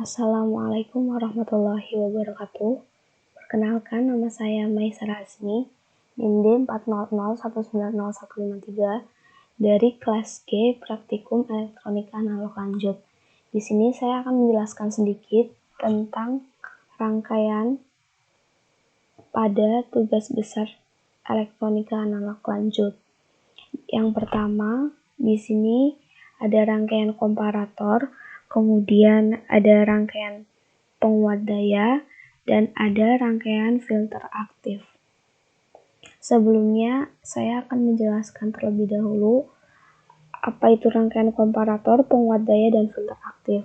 Assalamualaikum warahmatullahi wabarakatuh. Perkenalkan, nama saya Maisara Hasmi, NIM 400190153 dari kelas G Praktikum Elektronika Analog Lanjut. Di sini saya akan menjelaskan sedikit tentang rangkaian pada tugas besar elektronika analog lanjut. Yang pertama, di sini ada rangkaian komparator, kemudian ada rangkaian penguat daya, dan ada rangkaian filter aktif. Sebelumnya, saya akan menjelaskan terlebih dahulu apa itu rangkaian komparator, penguat daya, dan filter aktif.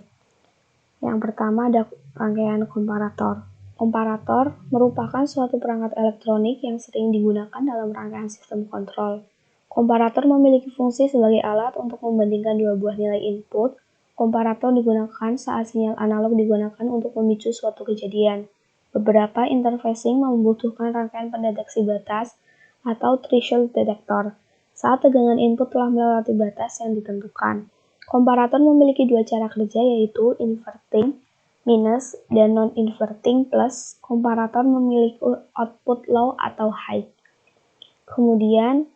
Yang pertama ada rangkaian komparator. Komparator merupakan suatu perangkat elektronik yang sering digunakan dalam rangkaian sistem kontrol. Komparator memiliki fungsi sebagai alat untuk membandingkan dua buah nilai input. Komparator digunakan saat sinyal analog digunakan untuk memicu suatu kejadian. Beberapa interfacing membutuhkan rangkaian pendeteksi batas atau threshold detector saat tegangan input telah melewati batas yang ditentukan. Komparator memiliki dua cara kerja, yaitu inverting minus dan non-inverting plus. Komparator memiliki output low atau high. Kemudian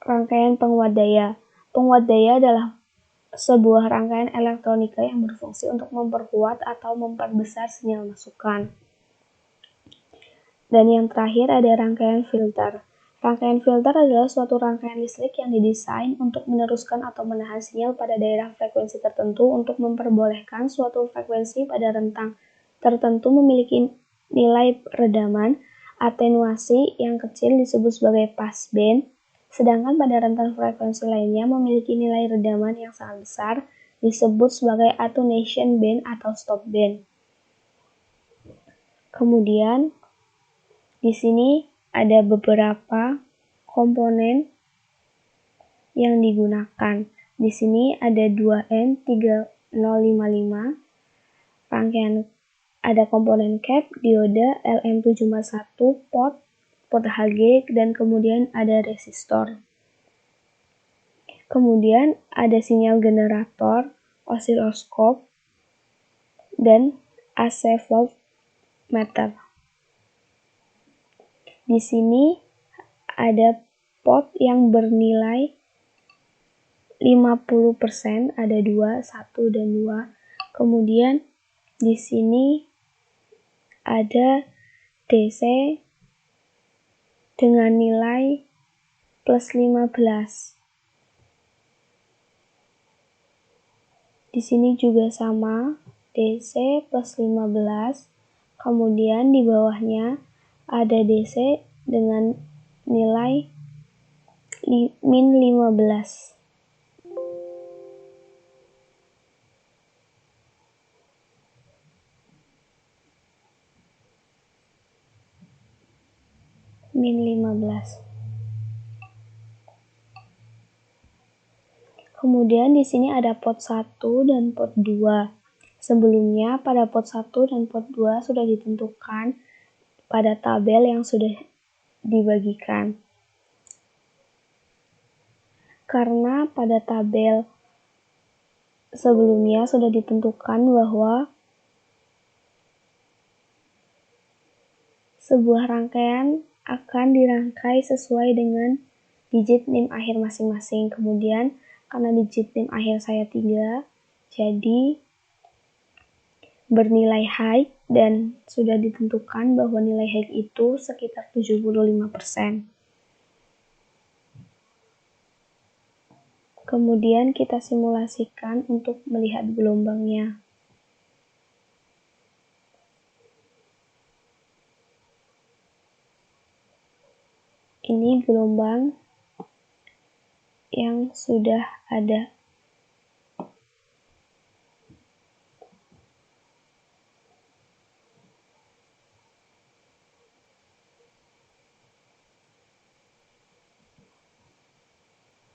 rangkaian penguat daya. Penguat daya adalah sebuah rangkaian elektronika yang berfungsi untuk memperkuat atau memperbesar sinyal masukan. Dan yang terakhir ada rangkaian filter. Rangkaian filter adalah suatu rangkaian listrik yang didesain untuk meneruskan atau menahan sinyal pada daerah frekuensi tertentu untuk memperbolehkan suatu frekuensi pada rentang tertentu memiliki nilai redaman atenuasi yang kecil disebut sebagai passband, sedangkan pada rentang frekuensi lainnya memiliki nilai redaman yang sangat besar disebut sebagai attenuation band atau stop band. Kemudian di sini ada beberapa komponen yang digunakan. Di sini ada 2N3055, rangkaian ada komponen cap, dioda, LM741, pot HG, dan kemudian ada resistor. Kemudian ada sinyal generator, osiloskop, dan AC voltmeter. Di sini ada pot yang bernilai 50%, ada 2, 1 dan 2. Kemudian di sini ada DC dengan nilai plus 15. Di sini juga sama, DC plus 15. Kemudian di bawahnya ada DC dengan nilai min 15. Min 15. Kemudian di sini ada pot 1 dan pot 2. Sebelumnya pada pot 1 dan pot 2 sudah ditentukan pada tabel yang sudah dibagikan. Karena pada tabel sebelumnya sudah ditentukan bahwa sebuah rangkaian akan dirangkai sesuai dengan digit NIM akhir masing-masing. Kemudian karena digit NIM akhir saya 3, jadi bernilai high dan sudah ditentukan bahwa nilai high itu sekitar 75%. Kemudian kita simulasikan untuk melihat gelombangnya. Ini gelombang yang sudah ada.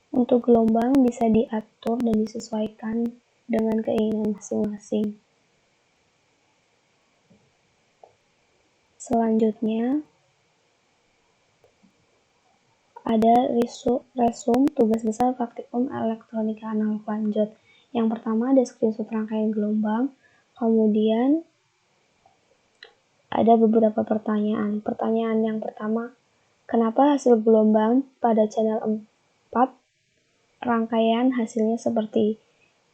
Untuk gelombang bisa diatur dan disesuaikan dengan keinginan masing-masing. Selanjutnya ada resum tugas besar praktikum elektronika analog lanjut. Yang pertama ada screenshot rangkaian gelombang, kemudian ada beberapa pertanyaan. Pertanyaan yang pertama, kenapa hasil gelombang pada channel 4 rangkaian hasilnya seperti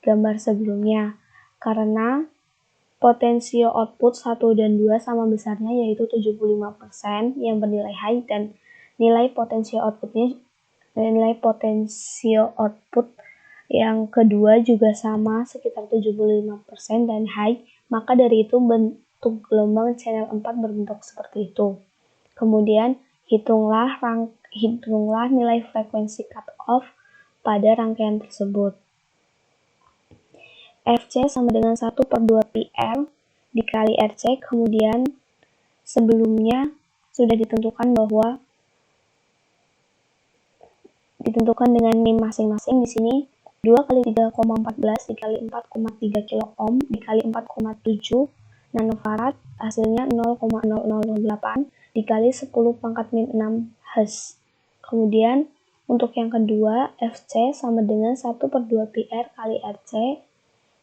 gambar sebelumnya? Karena potensio output 1 dan 2 sama besarnya, yaitu 75% yang bernilai high, dan nilai potensio output yang kedua juga sama, sekitar 75% dan high, maka dari itu bentuk gelombang channel 4 berbentuk seperti itu. Kemudian hitunglah nilai frekuensi cutoff pada rangkaian tersebut. Fc sama dengan 1/2 PR dikali RC, kemudian sebelumnya sudah ditentukan dengan NIM masing-masing. Di sini 2 kali 3,14 dikali 4,3 kilo ohm dikali 4,7 nanofarad, hasilnya 0,0008 dikali 10 pangkat min 6 Hz. Kemudian untuk yang kedua, Fc sama dengan 1/2 PR kali RC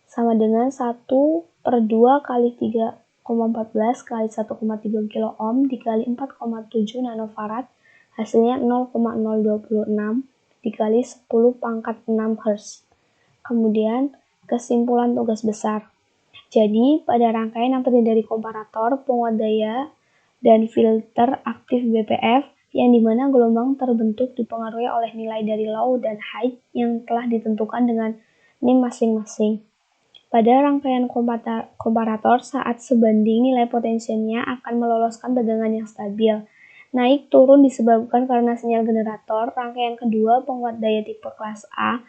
sama dengan 1/2 kali 3,14 kali 1,3 kilo ohm dikali 4,7 nanofarad, hasilnya 0,026 dikali 10 pangkat 6 Hz. Kemudian kesimpulan tugas besar. Jadi pada rangkaian yang terdiri dari komparator, penguat daya, dan filter aktif BPF, yang dimana gelombang terbentuk dipengaruhi oleh nilai dari low dan high yang telah ditentukan dengan NIM masing-masing. Pada rangkaian komparator, saat sebanding nilai potensinya akan meloloskan tegangan yang stabil. Naik turun disebabkan karena sinyal generator. Rangkaian kedua penguat daya tipe kelas A